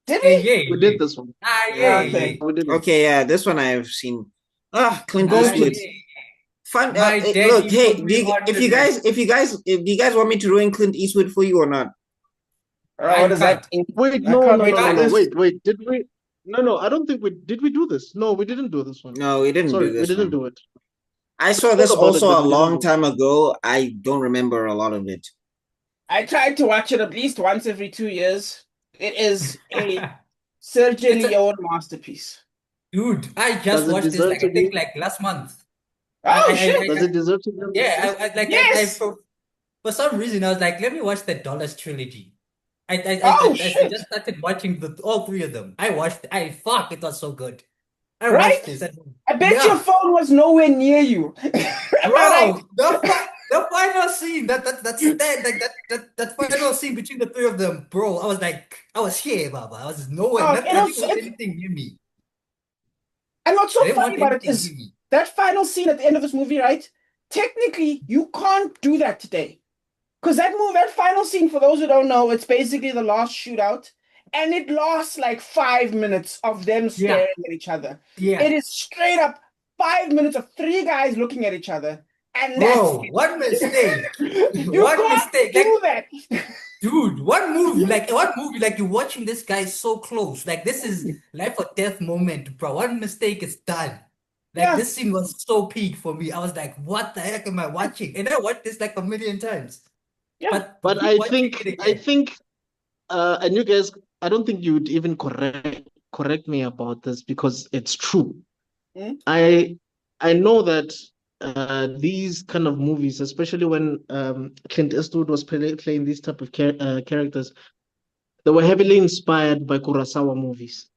Did Hey, we? yay, We did yay. this one. Ah, Yeah, yay, okay. yay. We did it. Okay, yeah, this one I've seen. Ah, Clint Go Ah, to Eastwood. it. yay. Fun. My Look, daddy hey, put me on if to you guys, this. if you guys want me to ruin Clint Eastwood for you or not? What I does that can't. mean? Wait, I no, can't no, wait no, to no, Can't. no. find Wait, wait. Did we? No, no. I don't think we did. We do this? No, we didn't do this one. No, we didn't do Sorry, we this didn't one. do it. I We saw spoke this about it, also but a we didn't long do it. time ago. I don't remember a lot of it. I tried to watch it at least once every 2 years. It is a Sergio It's a Leone masterpiece. dude. I just Does it watched this deserve like to I think be? like last month. Oh shit! Does it deserve to be on this Yeah. list? I Yes! for some reason I was like, let me watch the Dollars trilogy. Oh I shit! just started watching all three of them. I watched. I fuck. It was so good. I Right? watched this. I bet your Yeah, phone was nowhere near you. Am I bro. The final scene. That final scene between the three of them, bro. I was like, I was here, Baba. I was nowhere. right? I didn't want anything near me. And what's I so didn't funny want about it anything is near me. that final scene at the end of this movie, right? Technically, you can't do that today. Because that final scene, for those who don't know, it's basically the last shootout. And it lasts like 5 minutes of them Yeah, staring at each other. It yeah, is straight up 5 minutes of three guys looking at each other. And that's bro. One mistake. it. You One can't mistake. do that. Dude, one movie, like you're watching this guy so close. Like this is life or death moment, bro. One mistake is done. Like Yeah, this scene was so peak for me. I was like, what the heck am I watching? And I watched this like a million times. yeah. But But rewatching it I again. think, and you guys, I don't think you'd even correct me about this because it's true. Mm, I I know that these kind of movies, especially when Clint Eastwood was playing these type of characters, they were heavily inspired by Kurosawa movies.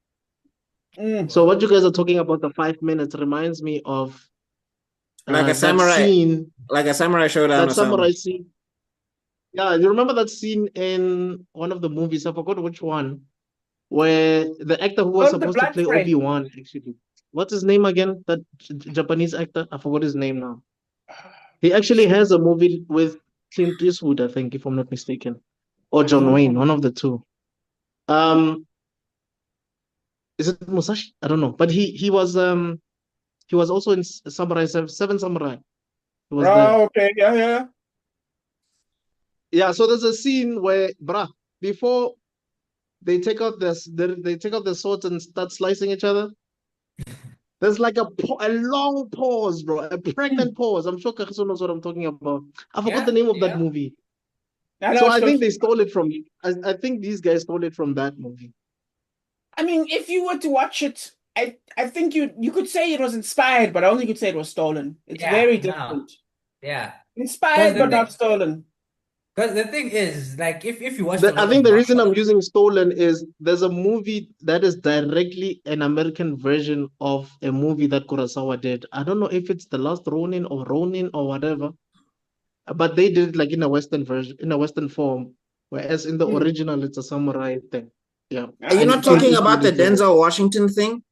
mm. So what you guys are talking about, the 5 minutes, reminds me of Like a that samurai, scene, like a samurai showdown that or something. samurai scene. Yeah, you remember that scene in one of the movies? I forgot which one, where the actor who was Oh, the supposed to blood play spray. Obi-Wan, actually. What's his name again? That Japanese actor? I forgot his name now. He actually has a movie with Clint Eastwood, I think, if I'm not mistaken, or I don't John Wayne, know. one of the two. Um, is it Musashi? I don't know, but he was also in Samurai Seven Samurai. He was there. Oh, okay. Yeah, yeah. Yeah, so there's a scene where, bruh, before they take out they take out their swords and start slicing each other. There's like a long pause, bro, a Mm. pregnant pause. I'm sure Kagiso knows what I'm talking about. I forgot the Yeah, name of that yeah. movie. I know So it's I think close. they stole it from. I think these guys stole it from that movie. I mean, if you were to watch it, I think you could say it was inspired, but I only could say it was stolen. It's Yeah, very no. different. Yeah. Because Inspired, the but thing not stolen. because the thing is, like if you watched a I lot think of the reason martial I'm arts, using stolen is there's a movie that is directly an American version of a movie that Kurosawa did. I don't know if it's The Last Ronin or whatever, but they did it like in a Western version, in a Western form, whereas in the Mm. original it's a samurai thing. Yeah, Are you Ah, not and ah. Clint talking Eastwood about the is the Denzel Washington thing?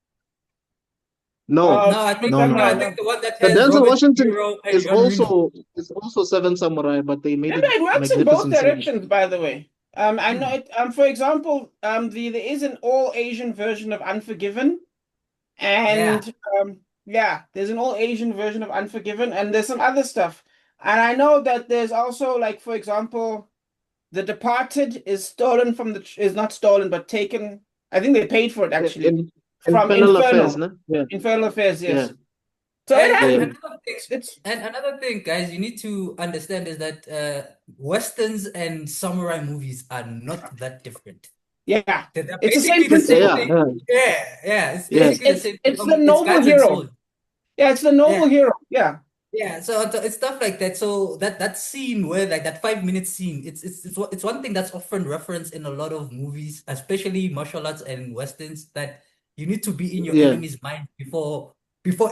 no, no, Which no. samurai? I No. think the one that The has Denzel Robert De Washington Niro and John Reno. is also Seven Samurai, but they made Yeah, it no, it works in both Magnificent Seven. directions, by the way. I know Hmm. it. For example, there is an all Asian version of Unforgiven, Yeah. and yeah, there's an all Asian version of Unforgiven, and there's some other stuff. And I know that there's also, like, for example, The Departed is stolen from is not stolen, but taken. I think they paid for it actually In from Infernal Affairs, Infernal. no? Yeah, Infernal Affairs, yeah, yes. So it yeah, has yeah. it's And another thing, guys, you need to understand is that westerns and samurai movies are not that different. yeah, They're it's the same basically the same Yeah, principle. thing. yeah, Yeah, yeah, it's yeah. It's basically the it's same thing. it's the It's noble guns and hero. swords. Yeah, it's the Yeah, noble hero. Yeah. yeah. So it's stuff like that. So that scene where like that 5 minute scene, it's one thing that's often referenced in a lot of movies, especially martial arts and westerns, that you need to be in your Yeah, enemy's mind before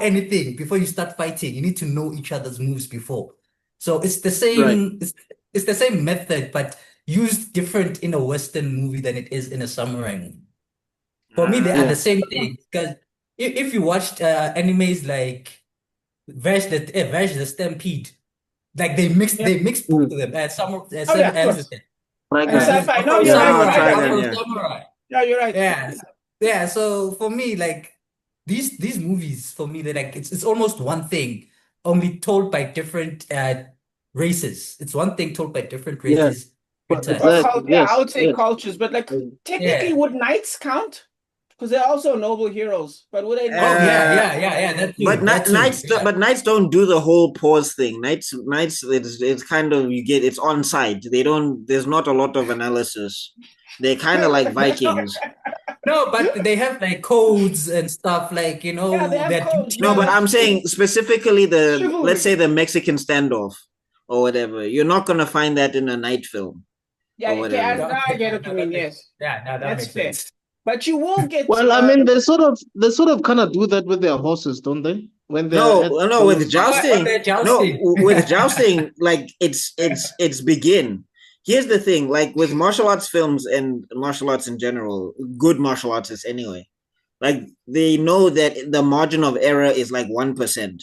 anything, before you start fighting. You need to know each other's moves before. So right. it's the same method, but used different in a western movie than it is in a samurai movie. For me, they are the Yeah. same thing because if you watched animes like Vash the Stampede. Like Yeah. they mixed both Mm. of them. Some Oh yeah, of as I course. said, And Trigun. there's sci-fi. No, Afro you're Yeah, right. oh, Samurai, Trigun. Trigun, Afro Yeah. yeah. Samurai. Yeah, you're right. Yeah. So for me, like these movies, for me, they're like it's almost one thing, only told by different races. It's one thing told by different Yeah, races, different Or exactly. yeah, I Yes, would say yes. cultures, but like technically, Yeah. would knights count? Because they're also noble heroes, but would they Oh not? yeah. That too. That too. Yeah. But knights don't do the whole pause thing. Knights, it's kind of it's on site. They don't. There's not a lot of analysis. They're kind of like Vikings. No, but they have like codes and stuff, like Yeah, they have their codes. duty. No, Yeah, but I'm that's true. saying specifically let's Chivalry. say the Mexican standoff or whatever. You're not gonna find that in a night film Yeah, or okay, whatever. now I Okay, get what you mean. Yes, no, that that's makes fair. sense. But you will get Well, I mean, they sort of kind of do that with their horses, don't they? When they're at No, with those. On jousting. their No, jousting. with jousting, like it's begin. Here's the thing, like with martial arts films and martial arts in general, good martial artists anyway, like they know that the margin of error is like 1%.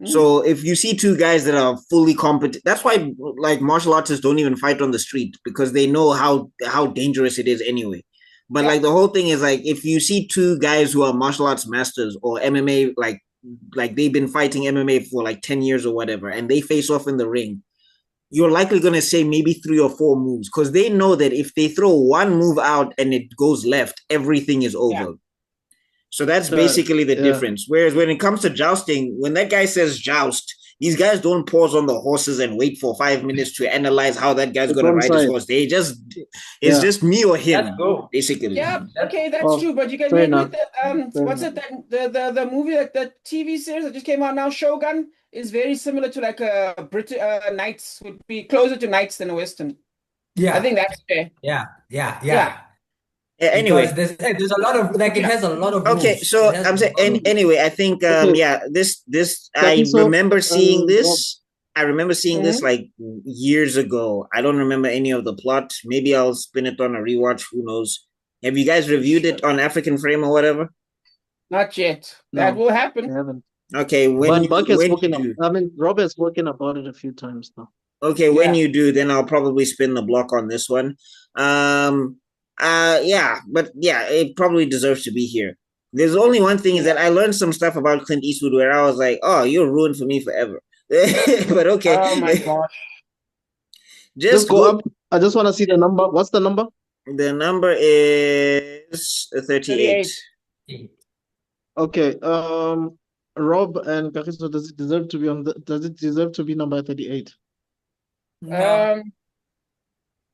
So if you see two guys that are fully competent, that's why like martial artists don't even fight on the street because they know how dangerous it is anyway. But Yeah. like the whole thing is like if you see two guys who are martial arts masters or MMA, like they've been fighting MMA for like 10 years or whatever, and they face off in the ring, you're likely gonna say maybe 3 or 4 moves because they know that if they throw one move out and it goes left, everything is over. Yeah. So that's Sure. basically the Yeah. difference. Whereas when it comes to jousting, when that guy says joust, these guys don't pause on the horses and wait for 5 minutes to analyze how that guy's It's gonna on ride his site. horse. It's Yeah. just me or him, Let's go. basically. Yeah, okay, that's Oh, true. But you can fair make enough. with the Fair what's enough. it the movie, like the TV series that just came out now, Shogun, is very similar to like a British Knights, would be closer to Knights than a Western. I think that's fair. Yeah. Yeah. Because Anyway, there's a lot of like it has a lot of okay. rules. So It has I'm a saying lot of rules. anyway. I think Okay. yeah. This I Kagiso, remember seeing Rob. this. I remember seeing this Mhm. like years ago. I don't remember any of the plot. Maybe I'll spin it on a rewatch. Who knows? Have you guys reviewed it on AfricanFrame or whatever? Not yet. That No, will I happen. haven't. Okay, But Buck has when spoken. you do, I mean, Rob has spoken about it a few times now. okay, when Yeah. you do, then I'll probably spin the block on this one. Yeah, but yeah, it probably deserves to be here. There's only one thing is that I learned some stuff about Clint Eastwood where I was like, oh, you're ruined for me forever. But okay, Oh my gosh. Just just go go. up. I just want to see the number. What's the number? The number is 38. 38. Okay. Rob and Kagiso, does it deserve to be does it deserve to be number 38? No.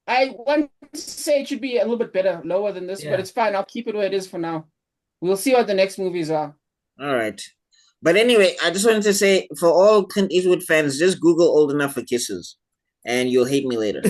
I want to say it should be a little bit better, lower than this, but Yeah. it's fine. I'll keep it where it is for now. We'll see what the next movies are. All right. But anyway, I just wanted to say for all Clint Eastwood fans, just Google Old Enough for Kisses and you'll hate me later.